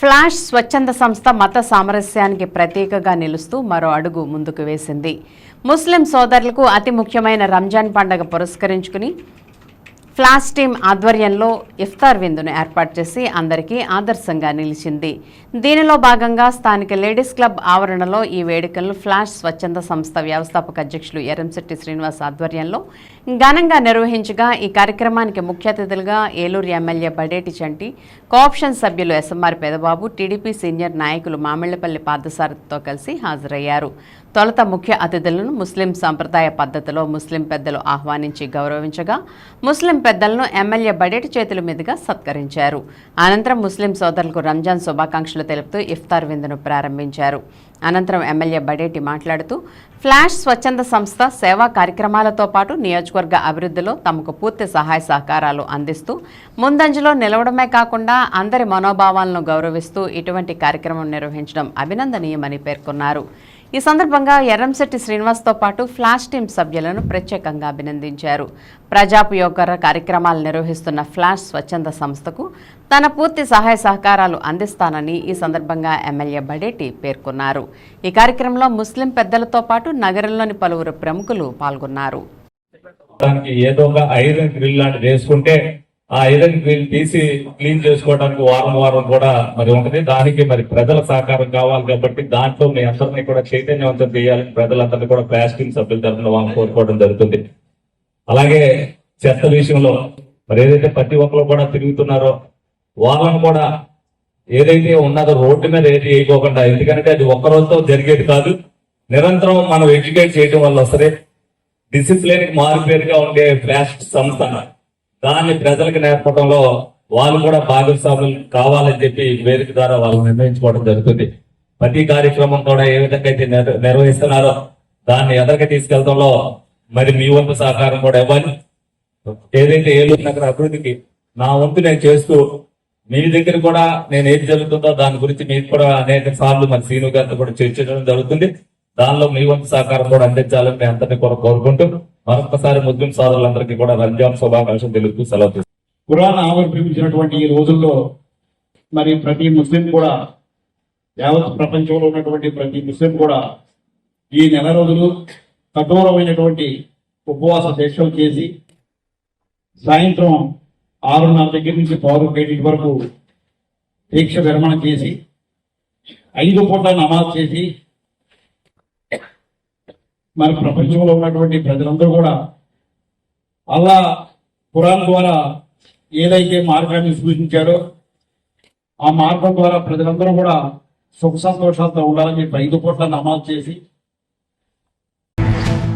Flash స్వచ్ఛంద సంస్థ మత సామరస్యానికి ప్రతీకగా నిలుస్తూ మరో అడుగు ముందుకు వేసింది. ముస్లిం సోదరులకు అతి ముఖ్యమైన రంజాన్ పండుగ పురస్కరించుకుని ఫ్లాష్ టీం ఆధ్వర్యంలో ఇఫ్తార్ విందును ఏర్పాటు చేసి అందరికీ ఆదర్శంగా నిలిచింది. దీనిలో భాగంగా స్థానిక లేడీస్ క్లబ్ ఆవరణలో ఈ వేడుకలను ఫ్లాష్ స్వచ్ఛంద సంస్థ వ్యవస్థాపక అధ్యక్షులు ఎర్రంశెట్టి శ్రీనివాస్ ఆధ్వర్యంలో ఘనంగా నిర్వహించగా ఈ కార్యక్రమానికి ముఖ్య అతిథులుగా ఏలూరు ఎమ్మెల్యే బడేటి చంటి, కోఆప్షన్ సభ్యులు ఎస్ఎంఆర్ పెదబాబు, టీడీపీ సీనియర్ నాయకులు మామిళ్లపల్లి పార్థసారథితో కలిసి హాజరయ్యారు. తొలుత ముఖ్య అతిథులను ముస్లిం సంప్రదాయ పద్ధతిలో ముస్లిం పెద్దలు ఆహ్వానించి గౌరవించగా ముస్లిం పెద్దలను ఎమ్మెల్యే బడేటి చేతుల మీదుగా సత్కరించారు. అనంతరం ముస్లిం సోదరులకు రంజాన్ శుభాకాంక్షలు తెలుపుతూ ఇఫ్తార్ విందును ప్రారంభించారు. అనంతరం ఎమ్మెల్యే బడేటి మాట్లాడుతూ ఫ్లాష్ స్వచ్ఛంద సంస్థ సేవా కార్యక్రమాలతో పాటు నియోజకవర్గ అభివృద్ధిలో తమకు పూర్తి సహాయ సహకారాలు అందిస్తూ ముందంజలో నిలవడమే కాకుండా అందరి మనోభావాలను గౌరవిస్తూ ఇటువంటి కార్యక్రమం నిర్వహించడం అభినందనీయమని పేర్కొన్నారు. ఈ సందర్భంగా ఎర్రంశెట్టి శ్రీనివాస్తో పాటు ఫ్లాష్ టీం సభ్యులను ప్రత్యేకంగా అభినందించారు. ప్రజాపయోగకర కార్యక్రమాలు నిర్వహిస్తున్న ఫ్లాష్ స్వచ్ఛంద సంస్థకు తన పూర్తి సహాయ సహకారాలు అందిస్తానని ఈ సందర్భంగా ఎమ్మెల్యే బడేటి పేర్కొన్నారు. ఈ కార్యక్రమంలో ముస్లిం పెద్దలతో పాటు నగరంలోని పలువురు ప్రముఖులు పాల్గొన్నారు. ఏదో ఒక ఐరన్ గ్రిల్ లాంటిది వేసుకుంటే ఆ ఐరన్ గ్రిల్ తీసి క్లీన్ చేసుకోవడానికి వారం కూడా మరి ఉంటుంది. దానికి మరి ప్రజల సహకారం కావాలి కాబట్టి దాంట్లో మీ అందరినీ కూడా చైతన్యవంతం చేయాలని ప్రజలందరినీ కూడా ప్లాస్టిక్ సభ్యుల తరఫున వాళ్ళు కోరుకోవడం జరుగుతుంది. అలాగే చెత్త విషయంలో మరి ఏదైతే ప్రతి ఒక్కరు కూడా తిరుగుతున్నారో వాళ్ళను కూడా ఏదైతే ఉన్నదో రోడ్డు మీద ఏది వేయకోకుండా, ఎందుకంటే అది ఒక్క రోజుతో జరిగేది కాదు, నిరంతరం మనం ఎడ్యుకేట్ చేయడం వల్ల వస్తుంది. డిసిప్లిన్ కి మారుపేరుగా ఉండే ఫ్లాష్ సంస్థ దాన్ని ప్రజలకు నేర్పడంలో వాళ్ళు కూడా భాగస్వాములు కావాలని చెప్పి వేదిక ద్వారా వాళ్ళు నిర్ణయించుకోవడం జరుగుతుంది. ప్రతి కార్యక్రమం కూడా ఏ విధంగా అయితే నిర్వహిస్తున్నారో దాన్ని ఎదరికి తీసుకెళ్లడంలో మరి మీ వంతు సహకారం కూడా ఇవ్వాలి. ఏదైతే ఏలూరు నగర అభివృద్ధికి నా వంతు నేను చేస్తూ మీ దగ్గర కూడా నేను ఏది జరుగుతుందో దాని గురించి మీకు కూడా అనేక సార్లు మరి సీను గారితో కూడా చర్చించడం జరుగుతుంది. దానిలో మీ వంతు సహకారం కూడా అందించాలని మీ అందరినీ కూడా కోరుకుంటూ మరొకసారి ముస్లిం సోదరులందరికీ కూడా రంజాన్ శుభాకాంక్షలు తెలుపుతూ సెలవు తీసుకుంటాం. ఖురాన్ ఆవిర్భవించినటువంటి ఈ రోజుల్లో మరి ప్రతి ముస్లిం కూడా, యావత్ ప్రపంచంలో ఉన్నటువంటి ప్రతి ముస్లిం కూడా ఈ నెల రోజులు కఠోరమైనటువంటి ఉపవాస దీక్షలు చేసి సాయంత్రం 6:30 దగ్గర నుంచి 6:00 వరకు దీక్ష విరమణ చేసి 5 పూట్ల నమాజ్ చేసి మరి ప్రపంచంలో ఉన్నటువంటి ప్రజలందరూ కూడా అల్లా ఖురాన్ ద్వారా ఏదైతే మార్గాన్ని సూచించారో ఆ మార్గం ద్వారా ప్రజలందరూ కూడా సుఖ సంతోషాలతో ఉండాలని చెప్పి 5 పూట్ల నమాజ్ చేసి